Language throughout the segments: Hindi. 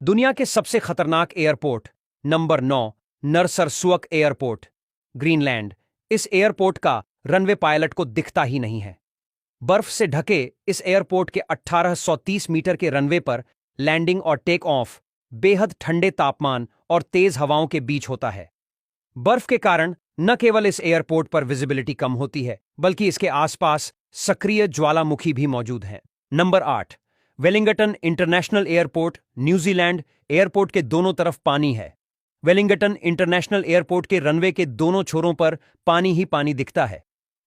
दुनिया के सबसे खतरनाक एयरपोर्ट नंबर 9, नरसरसुअक एयरपोर्ट, ग्रीनलैंड। इस एयरपोर्ट का रनवे पायलट को दिखता ही नहीं है। बर्फ से ढके इस एयरपोर्ट के 1830 मीटर के रनवे पर लैंडिंग और टेक ऑफ बेहद ठंडे तापमान और तेज हवाओं के बीच होता है। बर्फ के कारण न केवल इस एयरपोर्ट पर विजिबिलिटी कम होती है, बल्कि इसके आसपास सक्रिय ज्वालामुखी भी मौजूद हैं। Number 8, Wellington international airport, New Zealand. Airport के दोनों तरफ पानी है। वेलिंगटन इंटरनेशनल एयरपोर्ट के रनवे के दोनों छोरों पर पानी ही पानी दिखता है।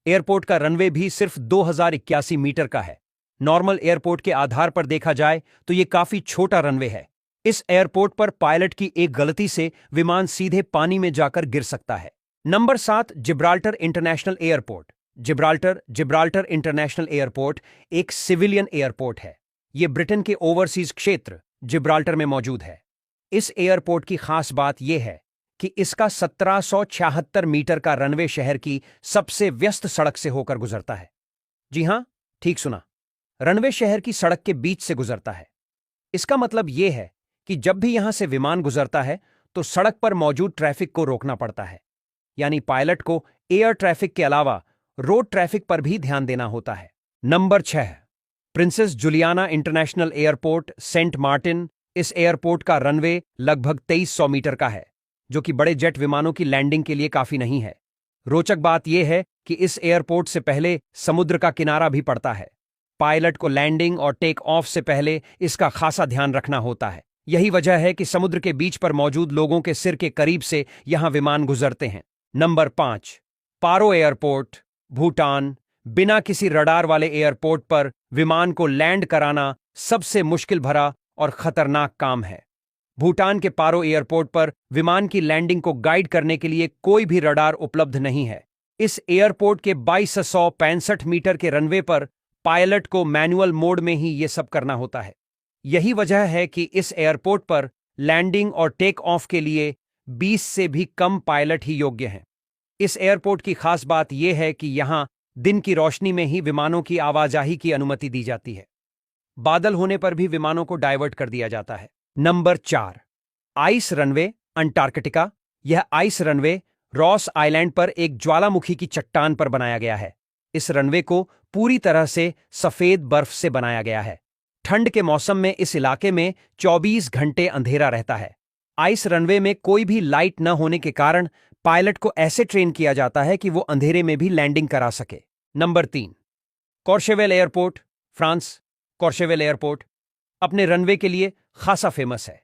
एयरपोर्ट का रनवे भी सिर्फ 2081 मीटर का है। नॉर्मल एयरपोर्ट के आधार पर देखा जाए तो यह काफी छोटा रनवे है। इस एयरपोर्ट पर पायलट की एक गलती से विमान सीधे पानी में जाकर गिर सकता है। Number 7, Gibraltar international airport. Gibraltar international airport एक सिविलियन एयरपोर्ट है। यह ब्रिटेन के ओवरसीज क्षेत्र जिब्राल्टर में मौजूद है। इस एयरपोर्ट की खास बात यह है कि इसका 1776 मीटर का रनवे शहर की सबसे व्यस्त सड़क से होकर गुजरता है। जी हां, ठीक सुना, रनवे शहर की सड़क के बीच से गुजरता है। इसका मतलब यह है कि जब भी यहां से विमान गुजरता है तो सड़क पर मौजूद ट्रैफिक को रोकना पड़ता है। यानी पायलट को एयर ट्रैफिक के अलावा रोड ट्रैफिक पर भी ध्यान देना होता है। Number 6, princess Juliana international airport, Saint Martin. इस एयरपोर्ट का रनवे लगभग 2300 मीटर का है, जो कि बड़े जेट विमानों की लैंडिंग के लिए काफी नहीं है। रोचक बात यह है कि इस एयरपोर्ट से पहले समुद्र का किनारा भी पड़ता है। पायलट को लैंडिंग और टेक ऑफ से पहले इसका खासा ध्यान रखना होता है। यही वजह है कि समुद्र के बीच पर मौजूद लोगों के सिर के करीब से यहां विमान गुजरते हैं। नंबर 5, पारो एयरपोर्ट, भूटान। बिना किसी रडार वाले एयरपोर्ट पर विमान को लैंड कराना सबसे मुश्किल भरा और खतरनाक काम है। भूटान के पारो एयरपोर्ट पर विमान की लैंडिंग को गाइड करने के लिए कोई भी रडार उपलब्ध नहीं है। इस एयरपोर्ट के 2265 मीटर के रनवे पर पायलट को मैनुअल मोड में ही यह सब करना होता है। यही वजह है कि इस एयरपोर्ट पर लैंडिंग और टेक ऑफ के लिए 20 से भी कम पायलट ही योग्य हैं। इस एयरपोर्ट की खास बात यह है कि यहां दिन की रोशनी में ही विमानों की आवाजाही की अनुमति दी जाती है। बादल होने पर भी विमानों को डायवर्ट कर दिया जाता है। Number 4, ice runway, Antarctica. यह आइस रनवे रॉस आइलैंड पर एक ज्वालामुखी की चट्टान पर बनाया गया है। इस रनवे को पूरी तरह से सफेद बर्फ से बनाया गया है। ठंड के मौसम में इस इलाके में 24 घंटे अंधेरा रहता है। आइस रनवे में कोई भी लाइट न होने के कारण पायलट को ऐसे ट्रेन किया जाता है कि वो अंधेरे में भी लैंडिंग करा सके। Number 3, Courchevel airport, France. Courchevel airport अपने रनवे के लिए खासा फेमस है।